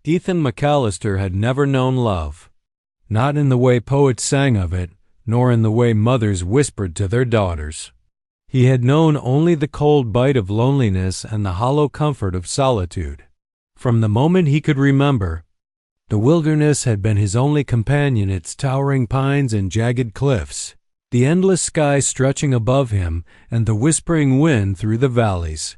Ethan McAllister had never known love, not in the way poets sang of it, nor in the way mothers whispered to their daughters. He had known only the cold bite of loneliness and the hollow comfort of solitude. From the moment he could remember, the wilderness had been his only companion, its towering pines and jagged cliffs, the endless sky stretching above him, and the whispering wind through the valleys.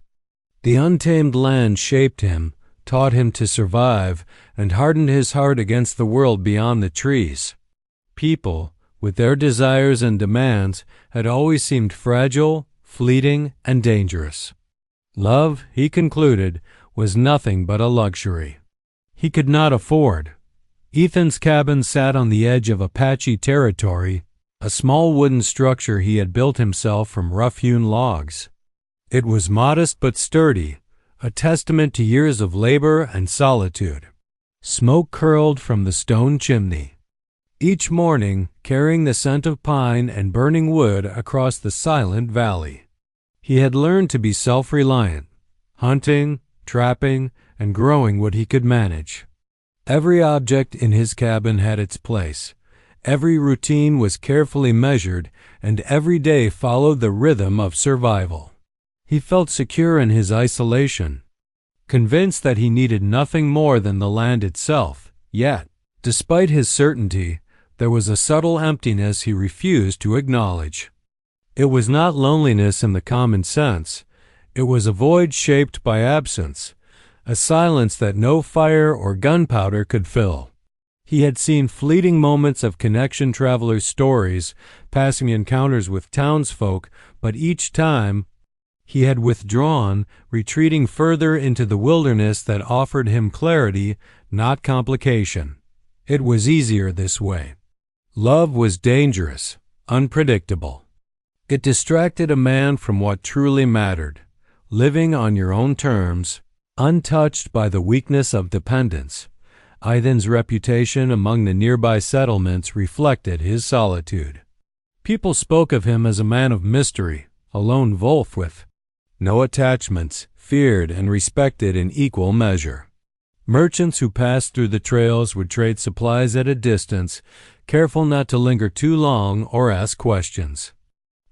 The untamed land shaped him, taught him to survive, and hardened his heart against the world beyond the trees. People, with their desires and demands, had always seemed fragile, fleeting, and dangerous. Love, he concluded, was nothing but a luxury he could not afford. Ethan's cabin sat on the edge of Apache territory, a small wooden structure he had built himself from rough-hewn logs. It was modest but sturdy, a testament to years of labor and solitude. Smoke curled from the stone chimney, each morning carrying the scent of pine and burning wood across the silent valley. He had learned to be self-reliant, hunting, trapping, and growing what he could manage. Every object in his cabin had its place. Every routine was carefully measured, and every day followed the rhythm of survival. He felt secure in his isolation, convinced that he needed nothing more than the land itself. Yet, despite his certainty, there was a subtle emptiness he refused to acknowledge. It was not loneliness in the common sense. It was a void shaped by absence, a silence that no fire or gunpowder could fill. He had seen fleeting moments of connection, travelers' stories, passing encounters with townsfolk, but each time he had withdrawn, retreating further into the wilderness that offered him clarity, not complication. It was easier this way. Love was dangerous, unpredictable. It distracted a man from what truly mattered, living on your own terms, untouched by the weakness of dependence. Ethan's reputation among the nearby settlements reflected his solitude. People spoke of him as a man of mystery, a lone wolf with no attachments, feared and respected in equal measure. Merchants who passed through the trails would trade supplies at a distance, careful not to linger too long or ask questions.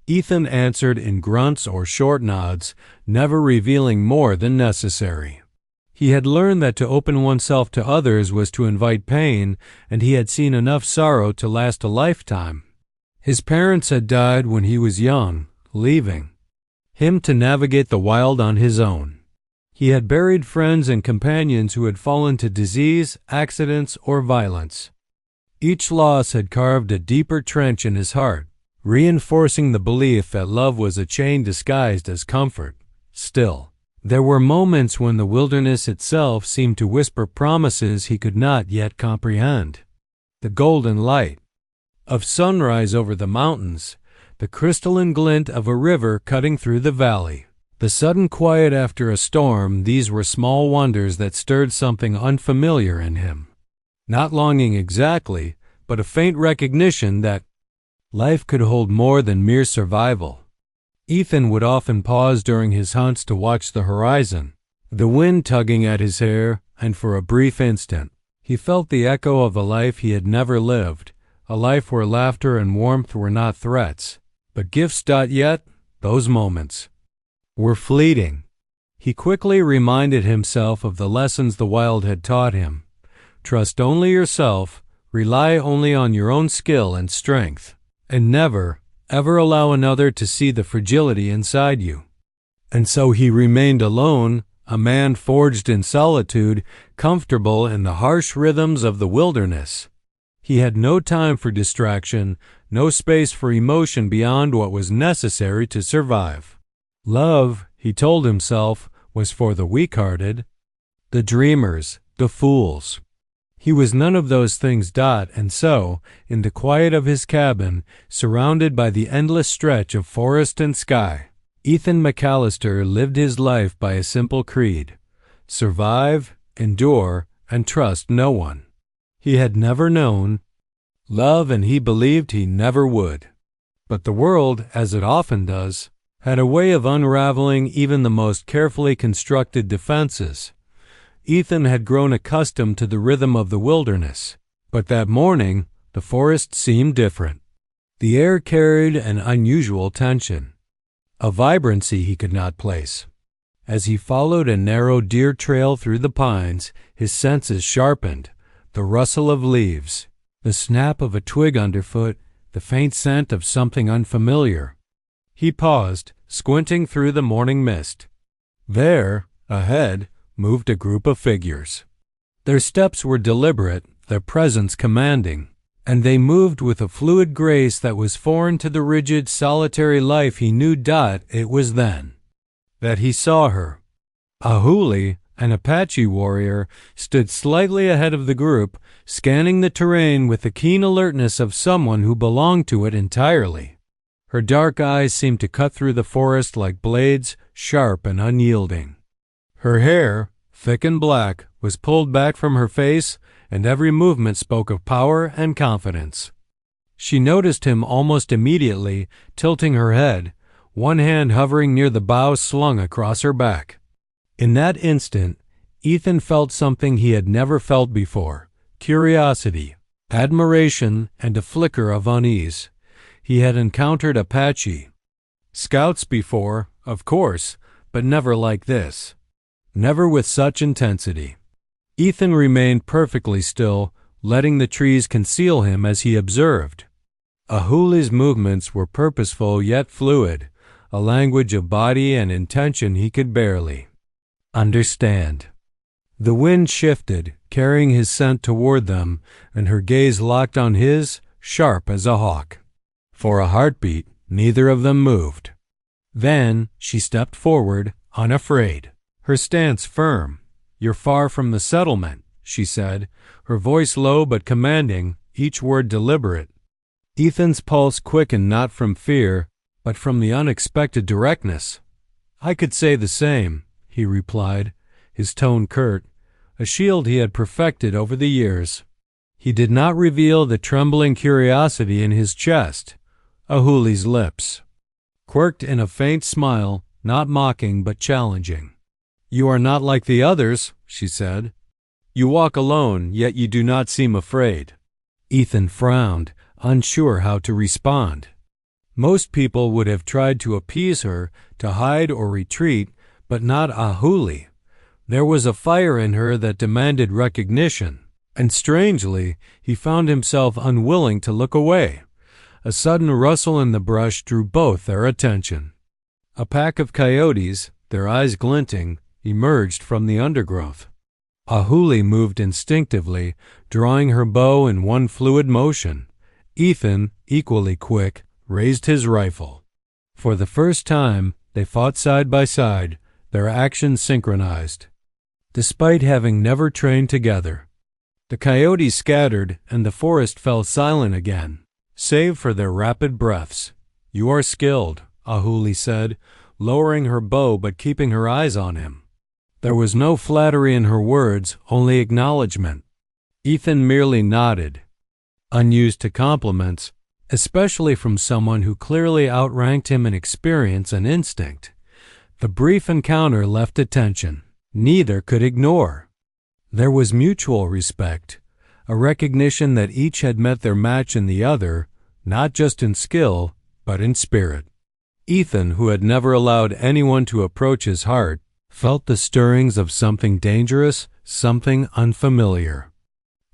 Ethan answered in grunts or short nods, never revealing more than necessary. He had learned that to open oneself to others was to invite pain, and he had seen enough sorrow to last a lifetime. His parents had died when he was young, leaving him to navigate the wild on his own. He had buried friends and companions who had fallen to disease, accidents, or violence. Each loss had carved a deeper trench in his heart, reinforcing the belief that love was a chain disguised as comfort. Still, there were moments when the wilderness itself seemed to whisper promises he could not yet comprehend. The golden light of sunrise over the mountains, the crystalline glint of a river cutting through the valley, the sudden quiet after a storm, these were small wonders that stirred something unfamiliar in him. Not longing exactly, but a faint recognition that life could hold more than mere survival. Ethan would often pause during his hunts to watch the horizon, the wind tugging at his hair, and for a brief instant, he felt the echo of a life he had never lived, a life where laughter and warmth were not threats, but gifts. Yet, those moments were fleeting. He quickly reminded himself of the lessons the wild had taught him. Trust only yourself, rely only on your own skill and strength, and never, ever allow another to see the fragility inside you. And so he remained alone, a man forged in solitude, comfortable in the harsh rhythms of the wilderness. He had no time for distraction, no space for emotion beyond what was necessary to survive. Love, he told himself, was for the weak-hearted, the dreamers, the fools. He was none of those things. And so, in the quiet of his cabin, surrounded by the endless stretch of forest and sky, Ethan McAllister lived his life by a simple creed: survive, endure, and trust no one. He had never known love, and he believed he never would. But the world, as it often does, had a way of unraveling even the most carefully constructed defenses. Ethan had grown accustomed to the rhythm of the wilderness, but that morning the forest seemed different. The air carried an unusual tension, a vibrancy he could not place. As he followed a narrow deer trail through the pines, his senses sharpened. The rustle of leaves, the snap of a twig underfoot, the faint scent of something unfamiliar. He paused, squinting through the morning mist. There, ahead, moved a group of figures. Their steps were deliberate, their presence commanding, and they moved with a fluid grace that was foreign to the rigid, solitary life he knew. It was then that he saw her. Ahuli, an Apache warrior, stood slightly ahead of the group, scanning the terrain with the keen alertness of someone who belonged to it entirely. Her dark eyes seemed to cut through the forest like blades, sharp and unyielding. Her hair, thick and black, was pulled back from her face, and every movement spoke of power and confidence. She noticed him almost immediately, tilting her head, one hand hovering near the bough slung across her back. In that instant, Ethan felt something he had never felt before: curiosity, admiration, and a flicker of unease. He had encountered Apache scouts before, of course, but never like this. Never with such intensity. Ethan remained perfectly still, letting the trees conceal him as he observed. Ahuli's movements were purposeful yet fluid, a language of body and intention he could barely understand. The wind shifted, carrying his scent toward them, and her gaze locked on his, sharp as a hawk. For a heartbeat, neither of them moved. Then she stepped forward, unafraid, her stance firm. "You're far from the settlement," she said, her voice low but commanding, each word deliberate. Ethan's pulse quickened not from fear, but from the unexpected directness. "I could say the same," he replied, his tone curt, a shield he had perfected over the years. He did not reveal the trembling curiosity in his chest. Ahuli's lips quirked in a faint smile, not mocking but challenging. "You are not like the others," she said. "You walk alone, yet you do not seem afraid." Ethan frowned, unsure how to respond. Most people would have tried to appease her, to hide or retreat, but not Ahuli. There was a fire in her that demanded recognition, and strangely, he found himself unwilling to look away. A sudden rustle in the brush drew both their attention. A pack of coyotes, their eyes glinting, emerged from the undergrowth. Ahuli moved instinctively, drawing her bow in one fluid motion. Ethan, equally quick, raised his rifle. For the first time, they fought side by side, their actions synchronized, despite having never trained together. The coyotes scattered, and the forest fell silent again, save for their rapid breaths. "You are skilled," Ahuli said, lowering her bow but keeping her eyes on him. There was no flattery in her words, only acknowledgement. Ethan merely nodded, unused to compliments, especially from someone who clearly outranked him in experience and instinct. The brief encounter left a tension neither could ignore. There was mutual respect, a recognition that each had met their match in the other, not just in skill, but in spirit. Ethan, who had never allowed anyone to approach his heart, felt the stirrings of something dangerous, something unfamiliar.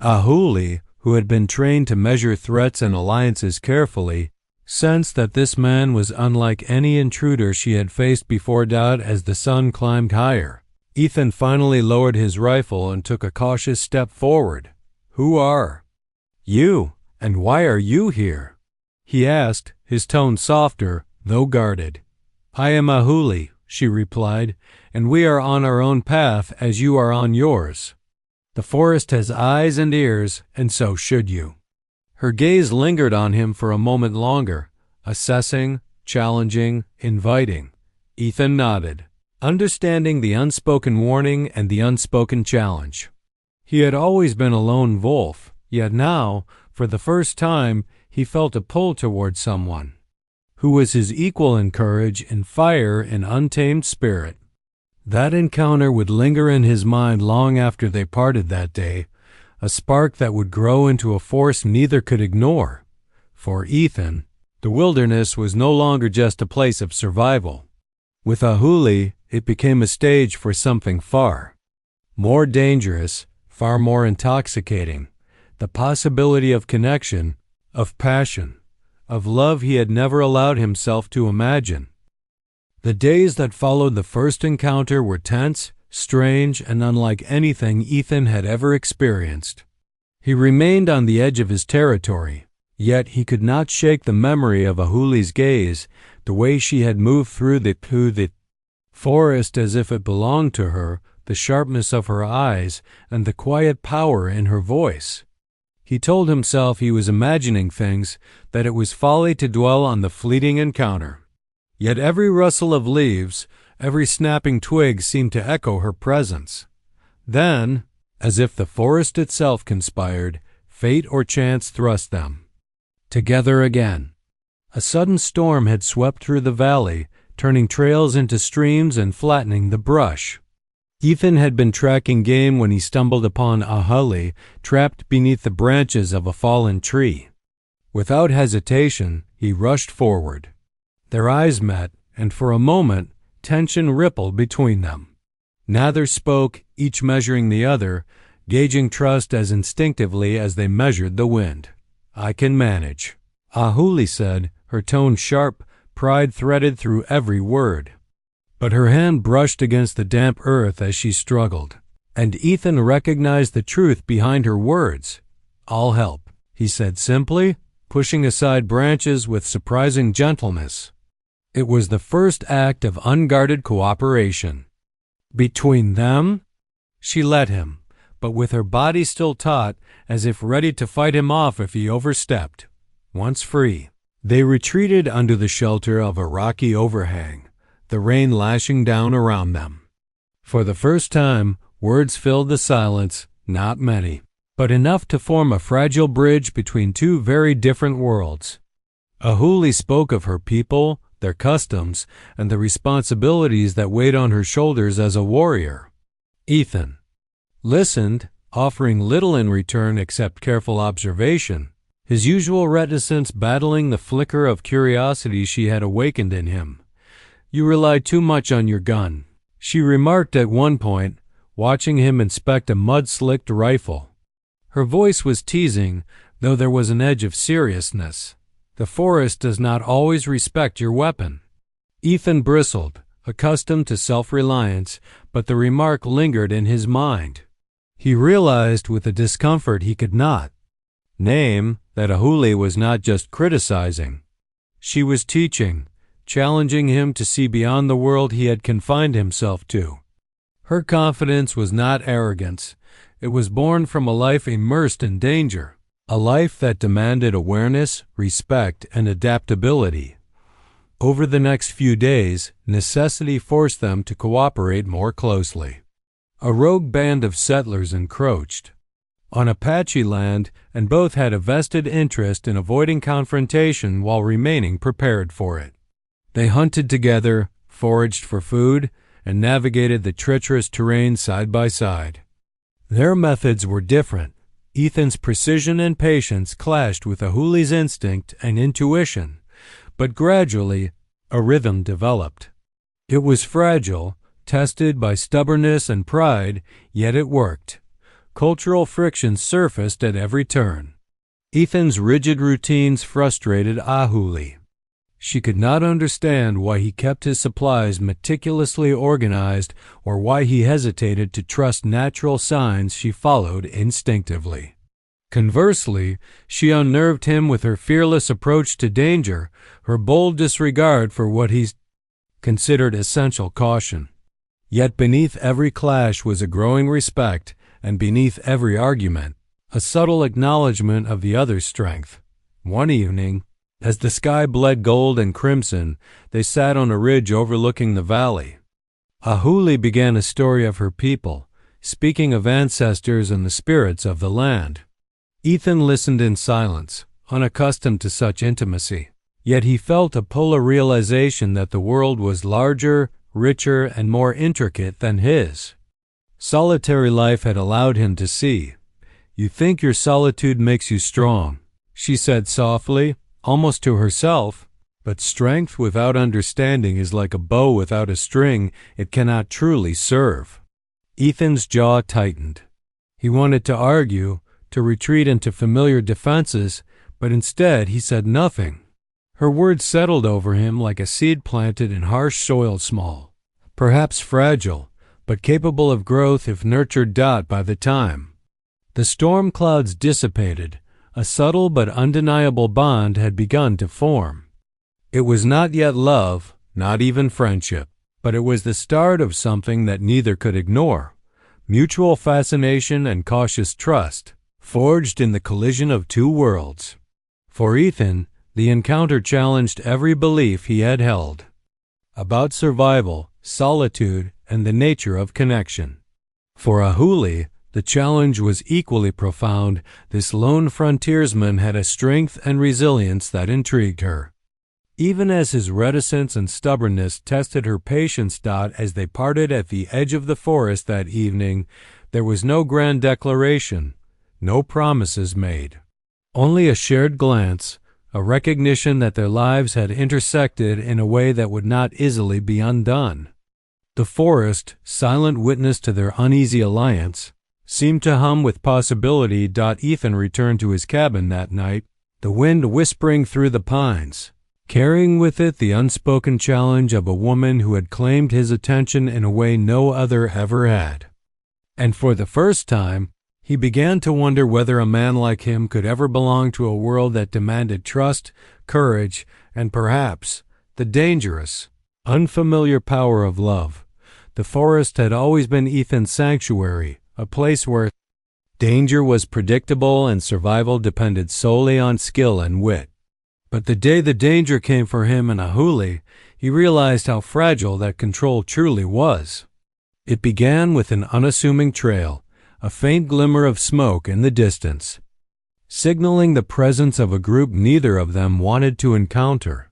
Ahuli, who had been trained to measure threats and alliances carefully, sensed that this man was unlike any intruder she had faced before. As the sun climbed higher, Ethan finally lowered his rifle and took a cautious step forward. "Who are you, and why are you here?" he asked, his tone softer, though guarded. "I am Ahuli," she replied, "and we are on our own path as you are on yours. The forest has eyes and ears, and so should you." Her gaze lingered on him for a moment longer, assessing, challenging, inviting. Ethan nodded, understanding the unspoken warning and the unspoken challenge. He had always been a lone wolf, yet now, for the first time, he felt a pull toward someone who was his equal in courage, in fire, in untamed spirit. That encounter would linger in his mind long after they parted that day, a spark that would grow into a force neither could ignore. For Ethan, the wilderness was no longer just a place of survival. With Ahuli, it became a stage for something far more dangerous, far more intoxicating, the possibility of connection, of passion, of love he had never allowed himself to imagine. The days that followed the first encounter were tense, strange, and unlike anything Ethan had ever experienced. He remained on the edge of his territory, yet he could not shake the memory of Ahuli's gaze, the way she had moved through the forest as if it belonged to her, the sharpness of her eyes, and the quiet power in her voice. He told himself he was imagining things, that it was folly to dwell on the fleeting encounter. Yet every rustle of leaves, every snapping twig seemed to echo her presence. Then, as if the forest itself conspired, fate or chance thrust them together again. A sudden storm had swept through the valley, turning trails into streams and flattening the brush. Ethan had been tracking game when he stumbled upon Ahuli trapped beneath the branches of a fallen tree. Without hesitation, he rushed forward. Their eyes met, and for a moment, tension rippled between them. Neither spoke, each measuring the other, gauging trust as instinctively as they measured the wind. "I can manage," Ahuli said, her tone sharp, pride threaded through every word. But her hand brushed against the damp earth as she struggled, and Ethan recognized the truth behind her words. "I'll help," he said simply, pushing aside branches with surprising gentleness. It was the first act of unguarded cooperation. Between them, she let him, but with her body still taut, as if ready to fight him off if he overstepped. Once free, they retreated under the shelter of a rocky overhang, the rain lashing down around them. For the first time, words filled the silence, not many, but enough to form a fragile bridge between two very different worlds. Ahuli spoke of her people, their customs, and the responsibilities that weighed on her shoulders as a warrior. Ethan listened, offering little in return except careful observation, his usual reticence battling the flicker of curiosity she had awakened in him. "You rely too much on your gun," she remarked at one point, watching him inspect a mud-slicked rifle. Her voice was teasing, though there was an edge of seriousness. "The forest does not always respect your weapon." Ethan bristled, accustomed to self-reliance, but the remark lingered in his mind. He realized with a discomfort he could not name that Ahuli was not just criticizing. She was teaching, challenging him to see beyond the world he had confined himself to. Her confidence was not arrogance. It was born from a life immersed in danger, a life that demanded awareness, respect, and adaptability. Over the next few days, necessity forced them to cooperate more closely. A rogue band of settlers encroached on Apache land, and both had a vested interest in avoiding confrontation while remaining prepared for it. They hunted together, foraged for food, and navigated the treacherous terrain side by side. Their methods were different. Ethan's precision and patience clashed with Ahuli's instinct and intuition, but gradually a rhythm developed. It was fragile, tested by stubbornness and pride, yet it worked. Cultural friction surfaced at every turn. Ethan's rigid routines frustrated Ahuli. She could not understand why he kept his supplies meticulously organized or why he hesitated to trust natural signs she followed instinctively. Conversely, she unnerved him with her fearless approach to danger, her bold disregard for what he considered essential caution. Yet beneath every clash was a growing respect, and beneath every argument, a subtle acknowledgement of the other's strength. One evening, as the sky bled gold and crimson, they sat on a ridge overlooking the valley. Ahuli began a story of her people, speaking of ancestors and the spirits of the land. Ethan listened in silence, unaccustomed to such intimacy. Yet he felt a polar realization that the world was larger, richer, and more intricate than his. Solitary life had allowed him to see. "You think your solitude makes you strong," she said softly, almost to herself, "but strength without understanding is like a bow without a string. It cannot truly serve." Ethan's jaw tightened. He wanted to argue, to retreat into familiar defenses, but instead he said nothing. Her words settled over him like a seed planted in harsh soil, small, perhaps fragile, but capable of growth if nurtured. By the time the storm clouds dissipated, a subtle but undeniable bond had begun to form. It was not yet love, not even friendship, but it was the start of something that neither could ignore: mutual fascination and cautious trust, forged in the collision of two worlds. For Ethan, the encounter challenged every belief he had held about survival, solitude, and the nature of connection. For Ahuli, the challenge was equally profound. This lone frontiersman had a strength and resilience that intrigued her. Even as his reticence and stubbornness tested her patience. As they parted at the edge of the forest that evening, there was no grand declaration, no promises made. Only a shared glance, a recognition that their lives had intersected in a way that would not easily be undone. The forest, silent witness to their uneasy alliance, seemed to hum with possibility. Ethan returned to his cabin that night, the wind whispering through the pines, carrying with it the unspoken challenge of a woman who had claimed his attention in a way no other ever had. And for the first time, he began to wonder whether a man like him could ever belong to a world that demanded trust, courage, and perhaps the dangerous, unfamiliar power of love. The forest had always been Ethan's sanctuary, a place where danger was predictable and survival depended solely on skill and wit. But the day the danger came for him in Ahuli, he realized how fragile that control truly was. It began with an unassuming trail, a faint glimmer of smoke in the distance, signaling the presence of a group neither of them wanted to encounter.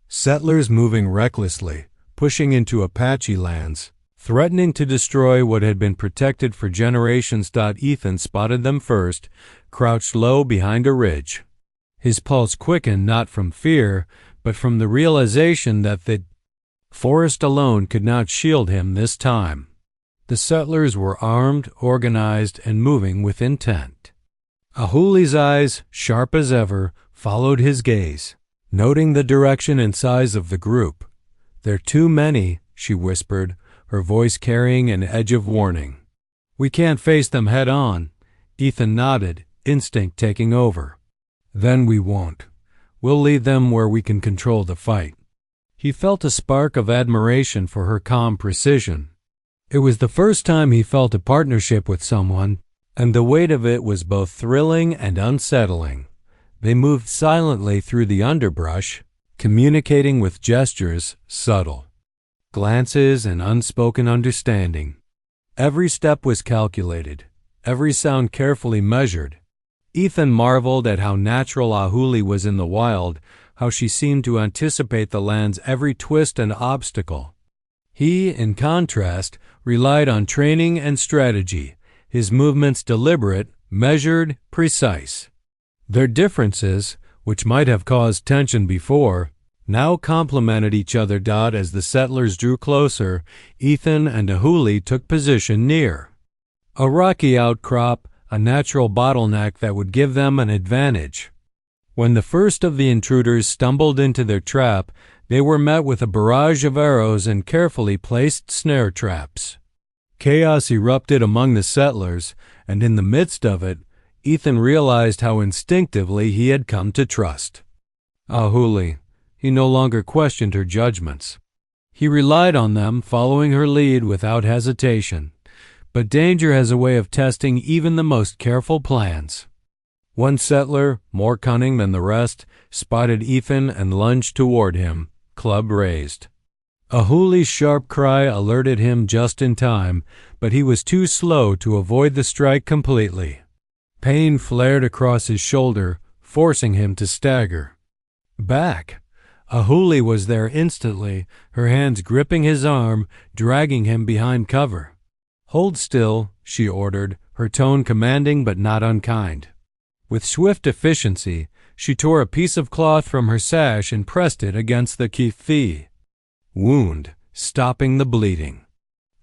Settlers moving recklessly, pushing into Apache lands, threatening to destroy what had been protected for generations. Ethan spotted them first, crouched low behind a ridge. His pulse quickened not from fear, but from the realization that the forest alone could not shield him this time. The settlers were armed, organized, and moving with intent. Ahuli's eyes, sharp as ever, followed his gaze, noting the direction and size of the group. "They're too many," she whispered, her voice carrying an edge of warning. "We can't face them head on." Ethan nodded, instinct taking over. "Then we won't. We'll lead them where we can control the fight." He felt a spark of admiration for her calm precision. It was the first time he felt a partnership with someone, and the weight of it was both thrilling and unsettling. They moved silently through the underbrush, communicating with gestures, subtle glances, and unspoken understanding. Every step was calculated, every sound carefully measured. Ethan marveled at how natural Ahuli was in the wild, how she seemed to anticipate the land's every twist and obstacle. He, in contrast, relied on training and strategy, his movements deliberate, measured, precise. Their differences, which might have caused tension before, now complemented each other. As the settlers drew closer, Ethan and Ahuli took position near a rocky outcrop, a natural bottleneck that would give them an advantage. When the first of the intruders stumbled into their trap, they were met with a barrage of arrows and carefully placed snare traps. Chaos erupted among the settlers, and in the midst of it, Ethan realized how instinctively he had come to trust Ahuli. He no longer questioned her judgments. He relied on them, following her lead without hesitation. But danger has a way of testing even the most careful plans. One settler, more cunning than the rest, spotted Ethan and lunged toward him, club raised. Ahuli's sharp cry alerted him just in time, but he was too slow to avoid the strike completely. Pain flared across his shoulder, forcing him to stagger back. Ahuli was there instantly, her hands gripping his arm, dragging him behind cover. "Hold still," she ordered, her tone commanding but not unkind. With swift efficiency, she tore a piece of cloth from her sash and pressed it against the kifi wound, stopping the bleeding.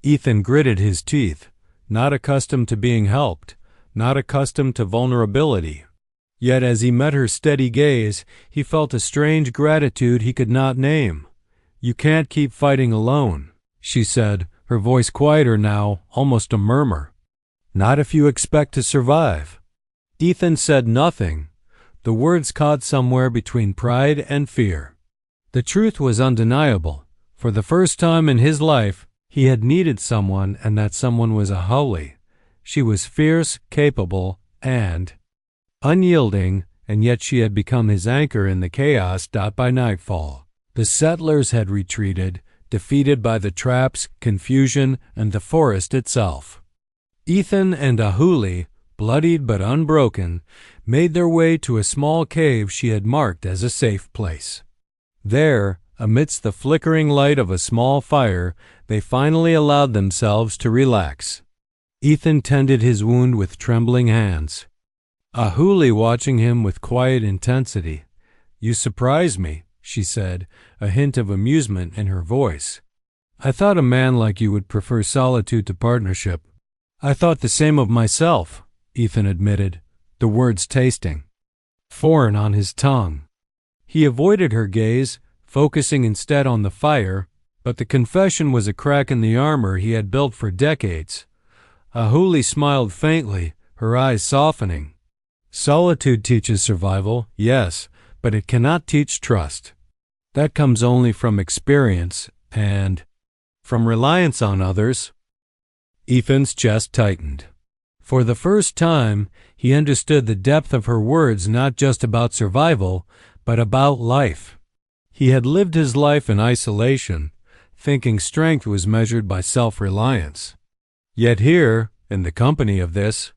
Ethan gritted his teeth, not accustomed to being helped, not accustomed to vulnerability. Yet as he met her steady gaze, he felt a strange gratitude he could not name. "You can't keep fighting alone," she said, her voice quieter now, almost a murmur. "Not if you expect to survive." Ethan said nothing. The words caught somewhere between pride and fear. The truth was undeniable. For the first time in his life, he had needed someone, and that someone was Ahuli. She was fierce, capable, and unyielding, and yet she had become his anchor in the chaos. By nightfall, the settlers had retreated, defeated by the traps, confusion, and the forest itself. Ethan and Ahuli, bloodied but unbroken, made their way to a small cave she had marked as a safe place. There, amidst the flickering light of a small fire, they finally allowed themselves to relax. Ethan tended his wound with trembling hands. Ahuli watching him with quiet intensity. "You surprise me," she said, a hint of amusement in her voice. "I thought a man like you would prefer solitude to partnership." "I thought the same of myself," Ethan admitted, the words tasting foreign on his tongue. He avoided her gaze, focusing instead on the fire, but the confession was a crack in the armor he had built for decades. Ahuli smiled faintly, her eyes softening. "Solitude teaches survival, yes, but it cannot teach trust. That comes only from experience and from reliance on others." Ethan's chest tightened. For the first time, he understood the depth of her words, not just about survival, but about life. He had lived his life in isolation, thinking strength was measured by self-reliance. Yet here, in the company of this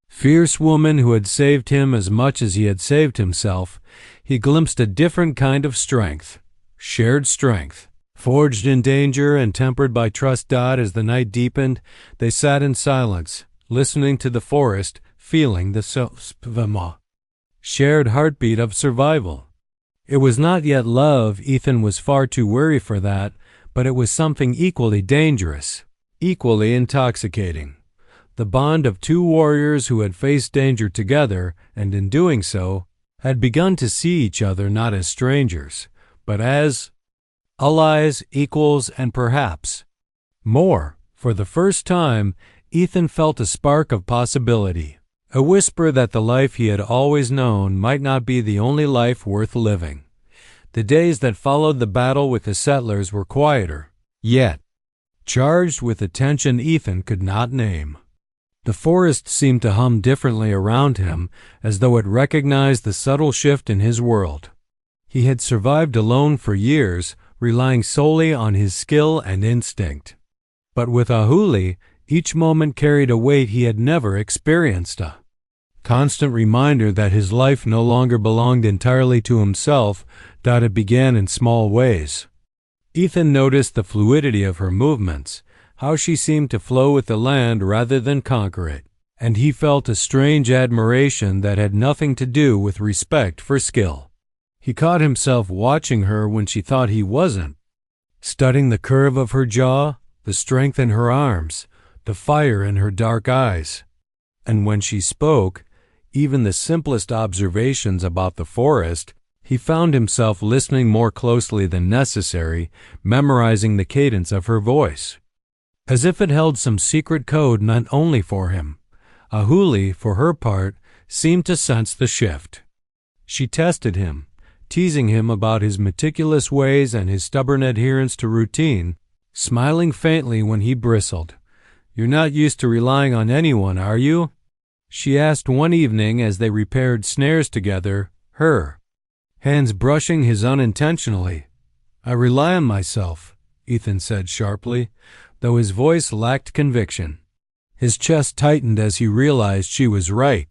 fierce woman who had saved him as much as he had saved himself, he glimpsed a different kind of strength, shared strength, forged in danger and tempered by trust. As the night deepened, they sat in silence, listening to the forest, feeling the shared heartbeat of survival. It was not yet love, Ethan was far too weary for that, but it was something equally dangerous, equally intoxicating. The bond of two warriors who had faced danger together, and in doing so, had begun to see each other not as strangers, but as allies, equals, and perhaps more. For the first time, Ethan felt a spark of possibility, a whisper that the life he had always known might not be the only life worth living. The days that followed the battle with the settlers were quieter, yet charged with a tension Ethan could not name. The forest seemed to hum differently around him, as though it recognized the subtle shift in his world. He had survived alone for years, relying solely on his skill and instinct. But with Ahuli, each moment carried a weight he had never experienced, a constant reminder that his life no longer belonged entirely to himself, that it began in small ways. Ethan noticed the fluidity of her movements, how she seemed to flow with the land rather than conquer it, and he felt a strange admiration that had nothing to do with respect for skill. He caught himself watching her when she thought he wasn't, studying the curve of her jaw, the strength in her arms, the fire in her dark eyes. And when she spoke, even the simplest observations about the forest, he found himself listening more closely than necessary, memorizing the cadence of her voice, as if it held some secret code meant only for him. Ahuli, for her part, seemed to sense the shift. She tested him, teasing him about his meticulous ways and his stubborn adherence to routine, smiling faintly when he bristled. "You're not used to relying on anyone, are you?" she asked one evening as they repaired snares together, her hands brushing his unintentionally. "I rely on myself," Ethan said sharply, though his voice lacked conviction. His chest tightened as he realized she was right.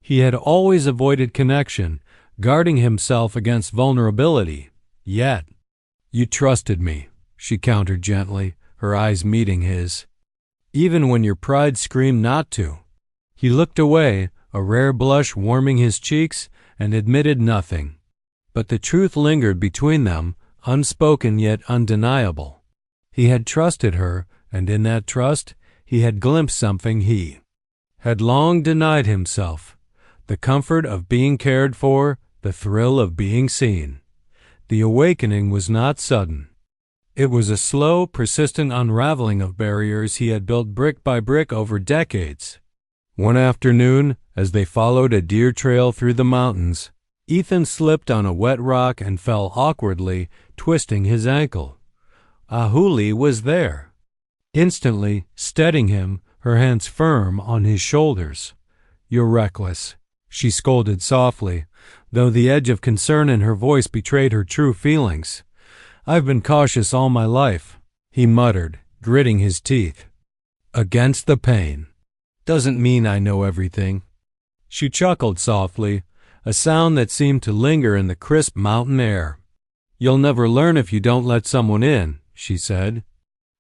He had always avoided connection, guarding himself against vulnerability. Yet. You trusted me, she countered gently, her eyes meeting his. Even when your pride screamed not to. He looked away, a rare blush warming his cheeks, and admitted nothing. But the truth lingered between them, unspoken yet undeniable. He had trusted her, and in that trust he had glimpsed something he had long denied himself, the comfort of being cared for, the thrill of being seen. The awakening was not sudden. It was a slow, persistent unraveling of barriers he had built brick by brick over decades. One afternoon, as they followed a deer trail through the mountains, Ethan slipped on a wet rock and fell awkwardly, twisting his ankle. Ahuli was there. Instantly, steadying him, her hands firm on his shoulders. "You're reckless," she scolded softly, though the edge of concern in her voice betrayed her true feelings. "I've been cautious all my life," he muttered, gritting his teeth. "Against the pain. Doesn't mean I know everything." She chuckled softly, a sound that seemed to linger in the crisp mountain air. "You'll never learn if you don't let someone in," she said.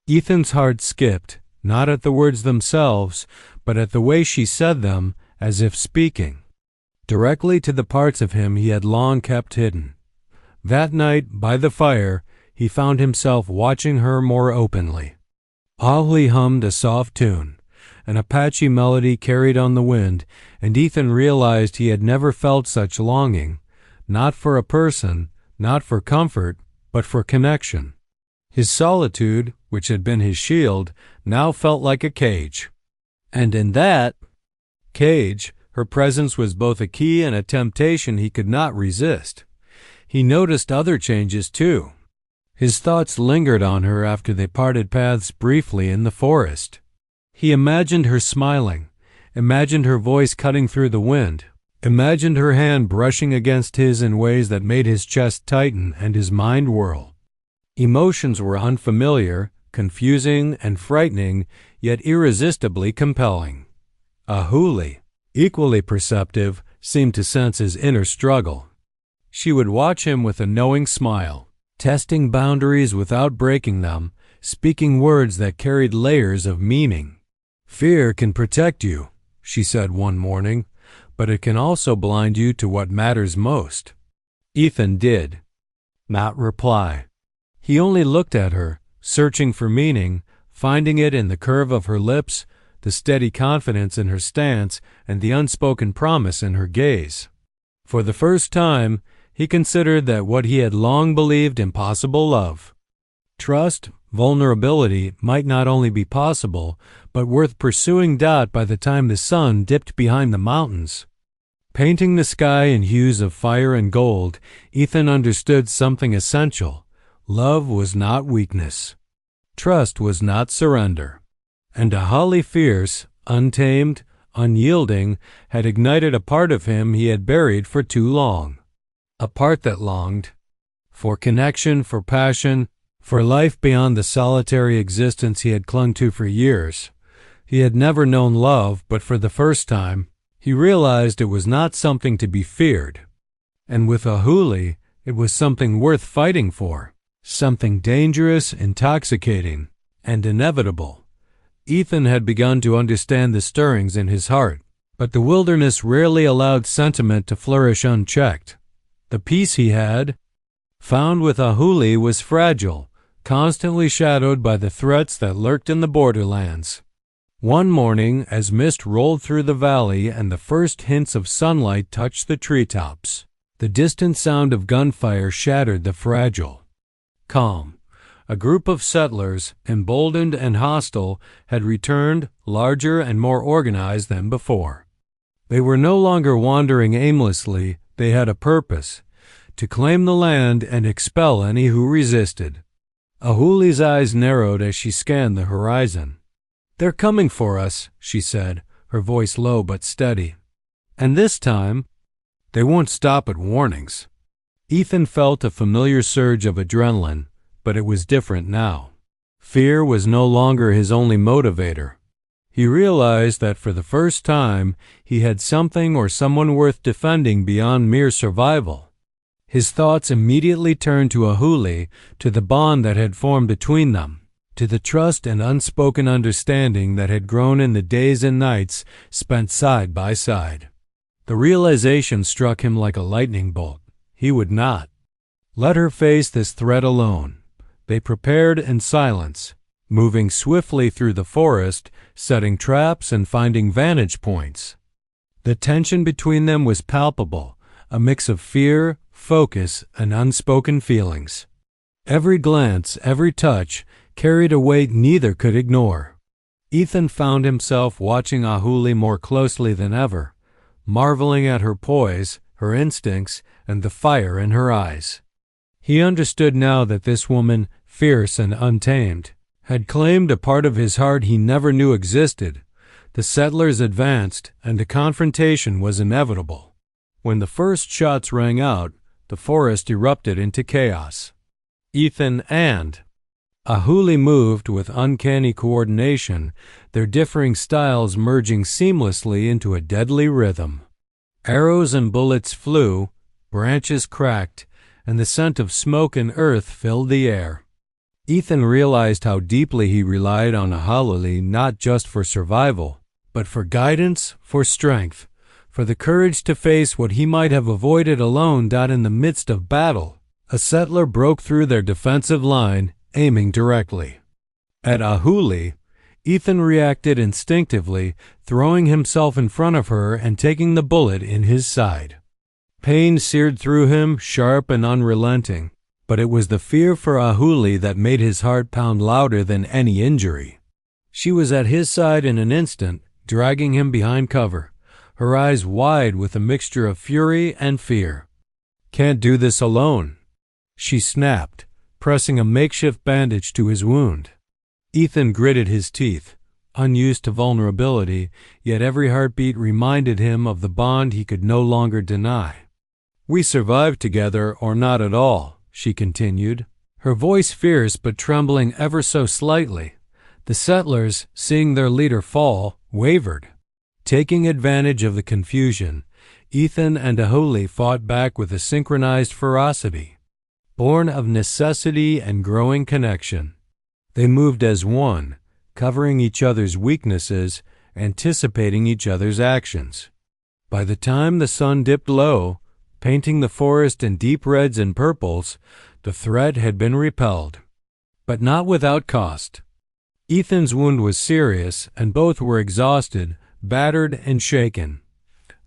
Ethan's heart skipped, not at the words themselves, but at the way she said them, as if speaking directly to the parts of him he had long kept hidden. That night, by the fire, he found himself watching her more openly. Ahuli hummed a soft tune. An Apache melody carried on the wind, and Ethan realized he had never felt such longing, not for a person, not for comfort, but for connection. His solitude, which had been his shield, now felt like a cage. And in that cage, her presence was both a key and a temptation he could not resist. He noticed other changes, too. His thoughts lingered on her after they parted paths briefly in the forest. He imagined her smiling, imagined her voice cutting through the wind, imagined her hand brushing against his in ways that made his chest tighten and his mind whirl. Emotions were unfamiliar, confusing, and frightening, yet irresistibly compelling. Ahuli, equally perceptive, seemed to sense his inner struggle. She would watch him with a knowing smile, testing boundaries without breaking them, speaking words that carried layers of meaning. "Fear can protect you," she said one morning, "but it can also blind you to what matters most." Ethan did not reply. He only looked at her, searching for meaning, finding it in the curve of her lips, the steady confidence in her stance, and the unspoken promise in her gaze. For the first time, he considered that what he had long believed impossible love, trust, vulnerability, might not only be possible, but worth pursuing by the time the sun dipped behind the mountains. Painting the sky in hues of fire and gold, Ethan understood something essential. Love was not weakness. Trust was not surrender. And Ahuli, fierce, untamed, unyielding, had ignited a part of him he had buried for too long. A part that longed for connection, for passion, for life beyond the solitary existence he had clung to for years. He had never known love, but for the first time, he realized it was not something to be feared. And with Ahuli, it was something worth fighting for. Something dangerous, intoxicating, and inevitable. Ethan had begun to understand the stirrings in his heart, but the wilderness rarely allowed sentiment to flourish unchecked. The peace he had found with Ahuli was fragile, constantly shadowed by the threats that lurked in the borderlands. One morning, as mist rolled through the valley and the first hints of sunlight touched the treetops, the distant sound of gunfire shattered the fragile calm. A group of settlers, emboldened and hostile, had returned, larger and more organized than before. They were no longer wandering aimlessly. They had a purpose: to claim the land and expel any who resisted. Ahuli's eyes narrowed as she scanned the horizon. "They're coming for us," she said, her voice low but steady. "And this time, they won't stop at warnings." Ethan felt a familiar surge of adrenaline, but it was different now. Fear was no longer his only motivator. He realized that for the first time he had something or someone worth defending beyond mere survival. His thoughts immediately turned to Ahuli, to the bond that had formed between them, to the trust and unspoken understanding that had grown in the days and nights spent side by side. The realization struck him like a lightning bolt. He would not let her face this threat alone. They prepared in silence, moving swiftly through the forest, setting traps and finding vantage points. The tension between them was palpable, a mix of fear, focus, and unspoken feelings. Every glance, every touch, carried a weight neither could ignore. Ethan found himself watching Ahuli more closely than ever, marveling at her poise, her instincts, and the fire in her eyes. He understood now that this woman, fierce and untamed, had claimed a part of his heart he never knew existed. The settlers advanced, and a confrontation was inevitable. When the first shots rang out, the forest erupted into chaos. Ethan and Ahuli moved with uncanny coordination, their differing styles merging seamlessly into a deadly rhythm. Arrows and bullets flew, branches cracked, and the scent of smoke and earth filled the air. Ethan realized how deeply he relied on Ahuli not just for survival, but for guidance, for strength, for the courage to face what he might have avoided alone. In the midst of battle, a settler broke through their defensive line, aiming directly at Ahuli. Ethan reacted instinctively, throwing himself in front of her and taking the bullet in his side. Pain seared through him, sharp and unrelenting, but it was the fear for Ahuli that made his heart pound louder than any injury. She was at his side in an instant, dragging him behind cover, her eyes wide with a mixture of fury and fear. "Can't do this alone," she snapped, pressing a makeshift bandage to his wound. Ethan gritted his teeth, unused to vulnerability, yet every heartbeat reminded him of the bond he could no longer deny. "We survived together or not at all," she continued, her voice fierce but trembling ever so slightly. The settlers, seeing their leader fall, wavered. Taking advantage of the confusion, Ethan and Ahuli fought back with a synchronized ferocity, born of necessity and growing connection. They moved as one, covering each other's weaknesses, anticipating each other's actions. By the time the sun dipped low, painting the forest in deep reds and purples, the threat had been repelled. But not without cost. Ethan's wound was serious, and both were exhausted, battered, and shaken.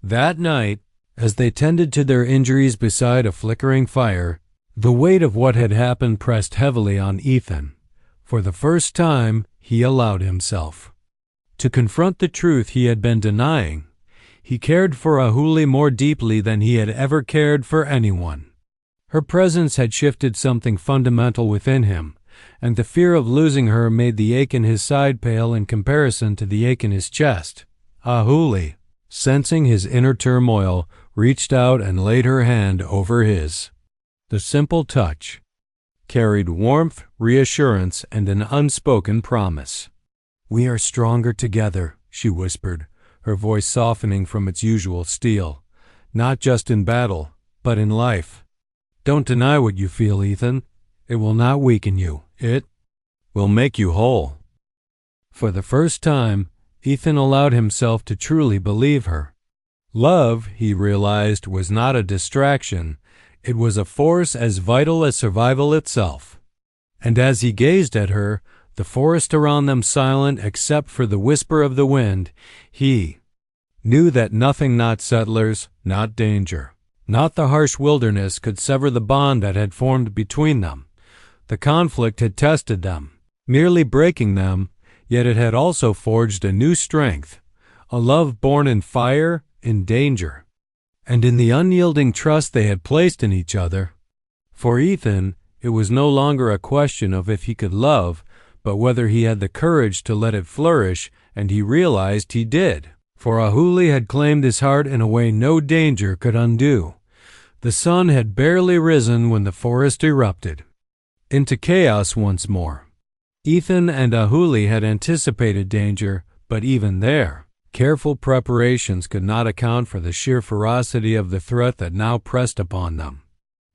That night, as they tended to their injuries beside a flickering fire, the weight of what had happened pressed heavily on Ethan. For the first time, he allowed himself to confront the truth he had been denying. He cared for Ahuli more deeply than he had ever cared for anyone. Her presence had shifted something fundamental within him, and the fear of losing her made the ache in his side pale in comparison to the ache in his chest. Ahuli, sensing his inner turmoil, reached out and laid her hand over his. The simple touch carried warmth, reassurance, and an unspoken promise. "We are stronger together," she whispered, her voice softening from its usual steel. "Not just in battle, but in life. Don't deny what you feel, Ethan. It will not weaken you. It will make you whole." For the first time, Ethan allowed himself to truly believe her. Love, he realized, was not a distraction. It was a force as vital as survival itself. And as he gazed at her, the forest around them silent except for the whisper of the wind, he knew that nothing, not settlers, not danger, not the harsh wilderness, could sever the bond that had formed between them. The conflict had tested them, merely breaking them, yet it had also forged a new strength, a love born in fire, in danger, and in the unyielding trust they had placed in each other. For Ethan, it was no longer a question of if he could love, but whether he had the courage to let it flourish, and he realized he did. For Ahuli had claimed his heart in a way no danger could undo. The sun had barely risen when the forest erupted into chaos once more. Ethan and Ahuli had anticipated danger, but even there, careful preparations could not account for the sheer ferocity of the threat that now pressed upon them.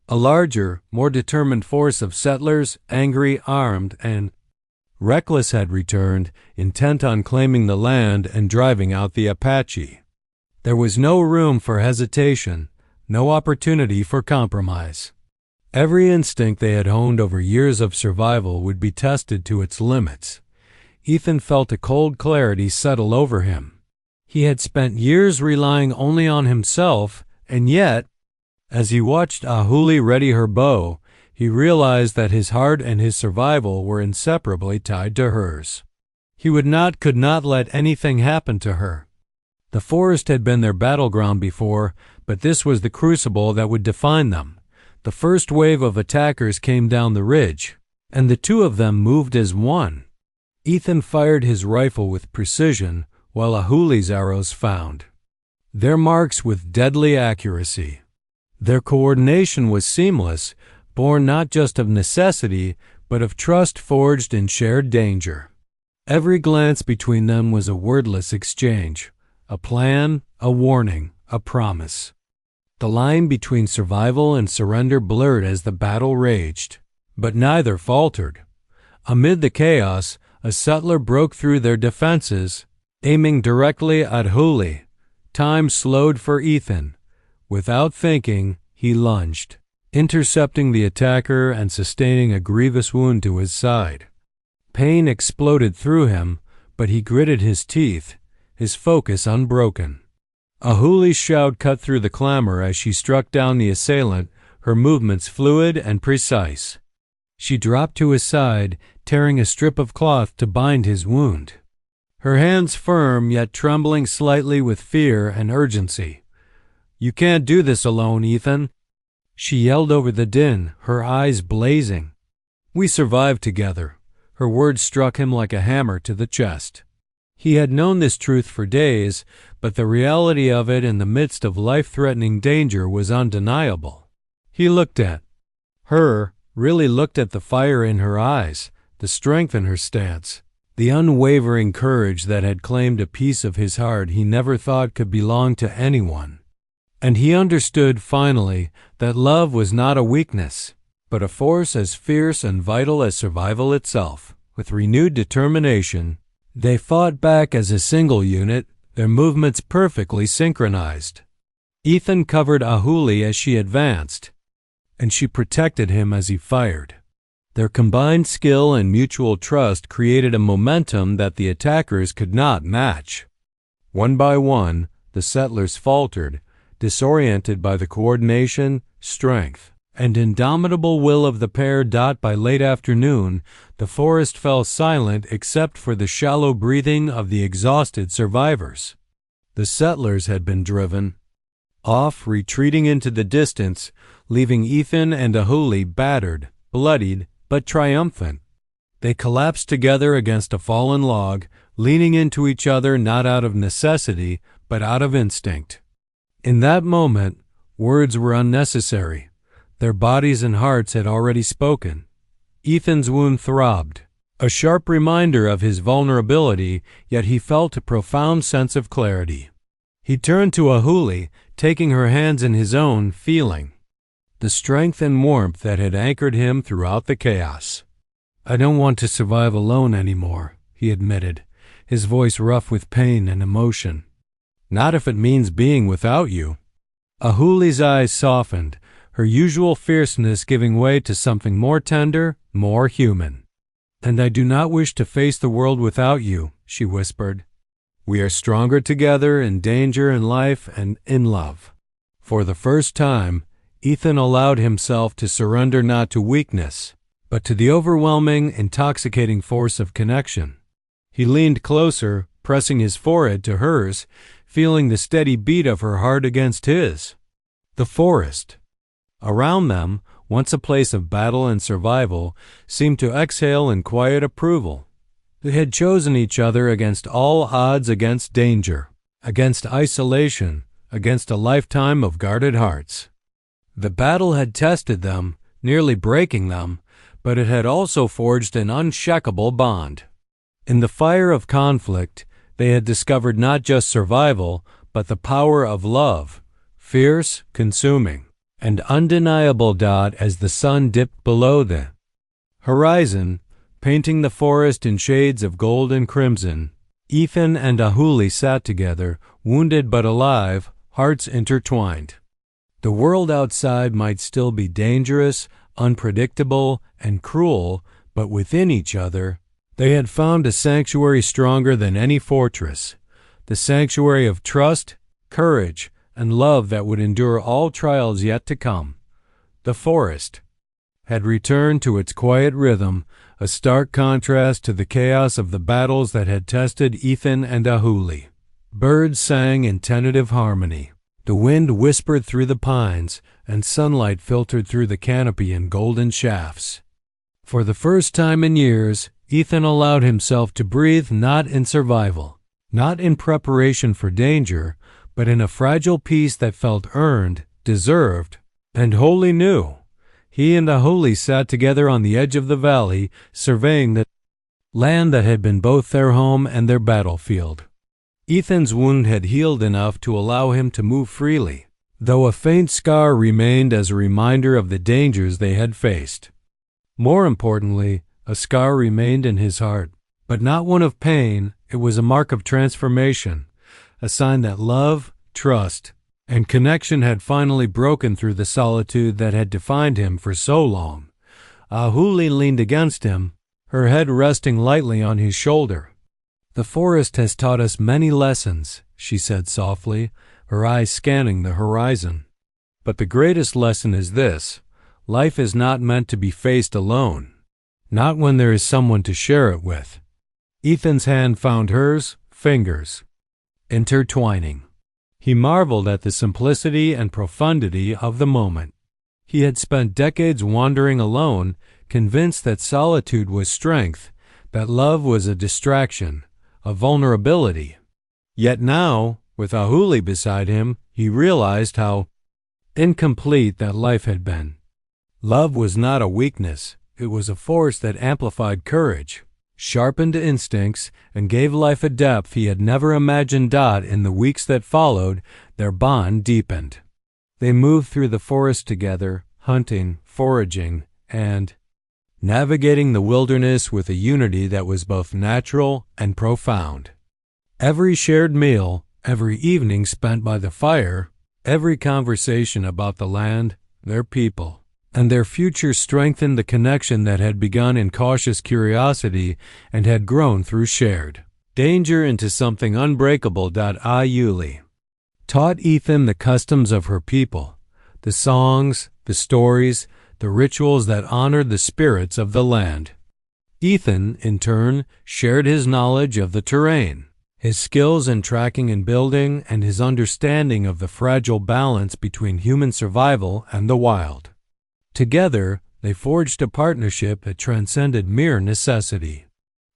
A larger, more determined force of settlers, angry, armed, and reckless, had returned, intent on claiming the land and driving out the Apache. There was no room for hesitation, no opportunity for compromise. Every instinct they had honed over years of survival would be tested to its limits. Ethan felt a cold clarity settle over him. He had spent years relying only on himself, and yet, as he watched Ahuli ready her bow, he realized that his heart and his survival were inseparably tied to hers. He could not let anything happen to her. The forest had been their battleground before, but this was the crucible that would define them. The first wave of attackers came down the ridge, and the two of them moved as one. Ethan fired his rifle with precision, while Ahuli's arrows found their marks with deadly accuracy. Their coordination was seamless, born not just of necessity, but of trust forged in shared danger. Every glance between them was a wordless exchange, a plan, a warning, a promise. The line between survival and surrender blurred as the battle raged, but neither faltered. Amid the chaos, a settler broke through their defenses, aiming directly at Ahuli. Time slowed for Ethan. Without thinking, he lunged, intercepting the attacker and sustaining a grievous wound to his side. Pain exploded through him, but he gritted his teeth, his focus unbroken. Ahuli's shout cut through the clamor as she struck down the assailant, her movements fluid and precise. She dropped to his side, tearing a strip of cloth to bind his wound, her hands firm yet trembling slightly with fear and urgency. "You can't do this alone, Ethan," she yelled over the din, her eyes blazing. "We survived together." Her words struck him like a hammer to the chest. He had known this truth for days, but the reality of it in the midst of life-threatening danger was undeniable. He looked at her, really looked at the fire in her eyes, the strength in her stance, the unwavering courage that had claimed a piece of his heart he never thought could belong to anyone. And he understood finally that love was not a weakness, but a force as fierce and vital as survival itself. With renewed determination, they fought back as a single unit, their movements perfectly synchronized. Ethan covered Ahuli as she advanced, and she protected him as he fired. Their combined skill and mutual trust created a momentum that the attackers could not match. One by one, the settlers faltered, disoriented by the coordination, strength, and indomitable will of the pair. By late afternoon, the forest fell silent except for the shallow breathing of the exhausted survivors. The settlers had been driven off, retreating into the distance, leaving Ethan and Ahuli battered, bloodied, but triumphant. They collapsed together against a fallen log, leaning into each other not out of necessity, but out of instinct. In that moment, words were unnecessary. Their bodies and hearts had already spoken. Ethan's wound throbbed, a sharp reminder of his vulnerability, yet he felt a profound sense of clarity. He turned to Ahuli, taking her hands in his own, feeling the strength and warmth that had anchored him throughout the chaos. "I don't want to survive alone anymore," he admitted, his voice rough with pain and emotion. "Not if it means being without you." Ahuli's eyes softened, her usual fierceness giving way to something more tender, more human. "And I do not wish to face the world without you," she whispered. "We are stronger together in danger, in life, and in love." For the first time, Ethan allowed himself to surrender not to weakness, but to the overwhelming, intoxicating force of connection. He leaned closer, pressing his forehead to hers, feeling the steady beat of her heart against his. The forest around them, once a place of battle and survival, seemed to exhale in quiet approval. They had chosen each other against all odds, against danger, against isolation, against a lifetime of guarded hearts. The battle had tested them, nearly breaking them, but it had also forged an unshakable bond. In the fire of conflict, they had discovered not just survival, but the power of love, fierce, consuming, and undeniable. As the sun dipped below the horizon, painting the forest in shades of gold and crimson, Ethan and Ahuli sat together, wounded but alive, hearts intertwined. The world outside might still be dangerous, unpredictable, and cruel, but within each other, they had found a sanctuary stronger than any fortress, the sanctuary of trust, courage, and love that would endure all trials yet to come. The forest had returned to its quiet rhythm, a stark contrast to the chaos of the battles that had tested Ethan and Ahuli. Birds sang in tentative harmony. The wind whispered through the pines, and sunlight filtered through the canopy in golden shafts. For the first time in years, Ethan allowed himself to breathe not in survival, not in preparation for danger, but in a fragile peace that felt earned, deserved, and wholly new. He and Ahuli sat together on the edge of the valley, surveying the land that had been both their home and their battlefield. Ethan's wound had healed enough to allow him to move freely, though a faint scar remained as a reminder of the dangers they had faced. More importantly, a scar remained in his heart, but not one of pain. It was a mark of transformation, a sign that love, trust, and connection had finally broken through the solitude that had defined him for so long. Ahuli leaned against him, her head resting lightly on his shoulder. "The forest has taught us many lessons," she said softly, her eyes scanning the horizon. "But the greatest lesson is this: life is not meant to be faced alone, not when there is someone to share it with." Ethan's hand found hers, fingers intertwining. He marveled at the simplicity and profundity of the moment. He had spent decades wandering alone, convinced that solitude was strength, that love was a distraction, a vulnerability. Yet now, with Ahuli beside him, he realized how incomplete that life had been. Love was not a weakness. It was a force that amplified courage, sharpened instincts, and gave life a depth he had never imagined. In the weeks that followed, their bond deepened. They moved through the forest together, hunting, foraging, and navigating the wilderness with a unity that was both natural and profound. Every shared meal, every evening spent by the fire, every conversation about the land, their people, and their future strengthened the connection that had begun in cautious curiosity and had grown through shared danger into something unbreakable. Ahuli taught Ethan the customs of her people, the songs, the stories, the rituals that honored the spirits of the land. Ethan, in turn, shared his knowledge of the terrain, his skills in tracking and building, and his understanding of the fragile balance between human survival and the wild. Together, they forged a partnership that transcended mere necessity.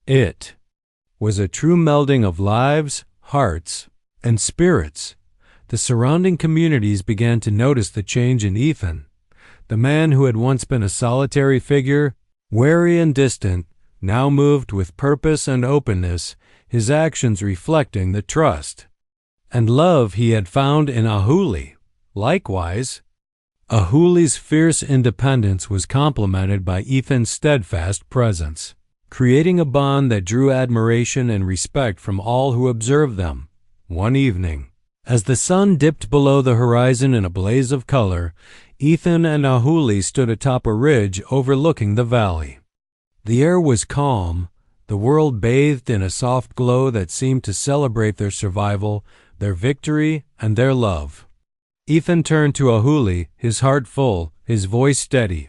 It was a true melding of lives, hearts, and spirits. The surrounding communities began to notice the change in Ethan. The man who had once been a solitary figure, wary and distant, now moved with purpose and openness, his actions reflecting the trust and love he had found in Ahuli. Likewise, Ahuli's fierce independence was complemented by Ethan's steadfast presence, creating a bond that drew admiration and respect from all who observed them. One evening, as the sun dipped below the horizon in a blaze of color, Ethan and Ahuli stood atop a ridge overlooking the valley. The air was calm, the world bathed in a soft glow that seemed to celebrate their survival, their victory, and their love. Ethan turned to Ahuli, his heart full, his voice steady.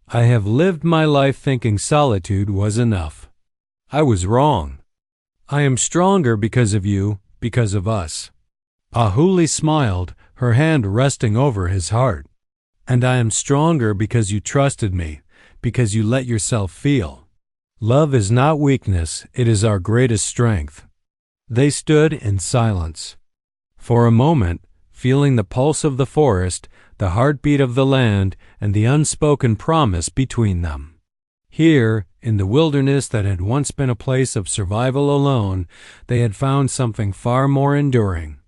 "I have lived my life thinking solitude was enough. I was wrong. I am stronger because of you, because of us." Ahuli smiled, her hand resting over his heart. "And I am stronger because you trusted me, because you let yourself feel. Love is not weakness, it is our greatest strength." They stood in silence. For a moment, feeling the pulse of the forest, the heartbeat of the land, and the unspoken promise between them. Here, in the wilderness that had once been a place of survival alone, they had found something far more enduring.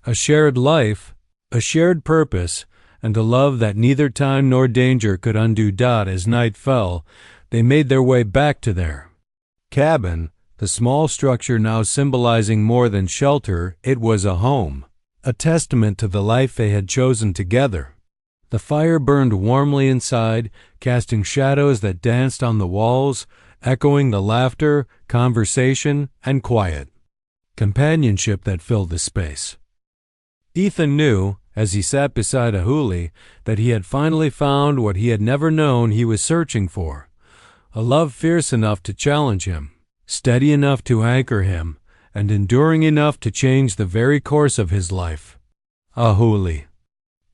A shared life, a shared purpose, and a love that neither time nor danger could undo. As night fell, they made their way back to their cabin, the small structure now symbolizing more than shelter. It was a home, a testament to the life they had chosen together. The fire burned warmly inside, casting shadows that danced on the walls, echoing the laughter, conversation, and quiet companionship that filled the space. Ethan knew, as he sat beside Ahuli, that he had finally found what he had never known he was searching for, a love fierce enough to challenge him, steady enough to anchor him, and enduring enough to change the very course of his life. Ahuli,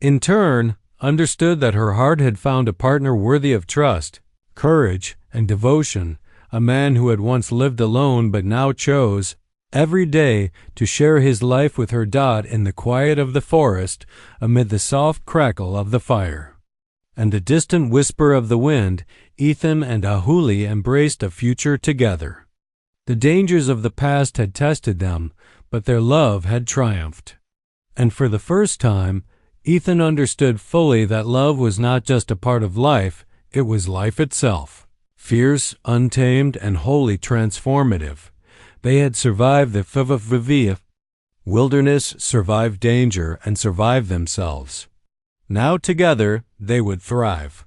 in turn, understood that her heart had found a partner worthy of trust, courage, and devotion, a man who had once lived alone but now chose, every day, to share his life with her. In the quiet of the forest, amid the soft crackle of the fire and the distant whisper of the wind, Ethan and Ahuli embraced a future together. The dangers of the past had tested them, but their love had triumphed. And for the first time, Ethan understood fully that love was not just a part of life, it was life itself. Fierce, untamed, and wholly transformative. They had survived the wilderness, survived danger, and survived themselves. Now together they would thrive.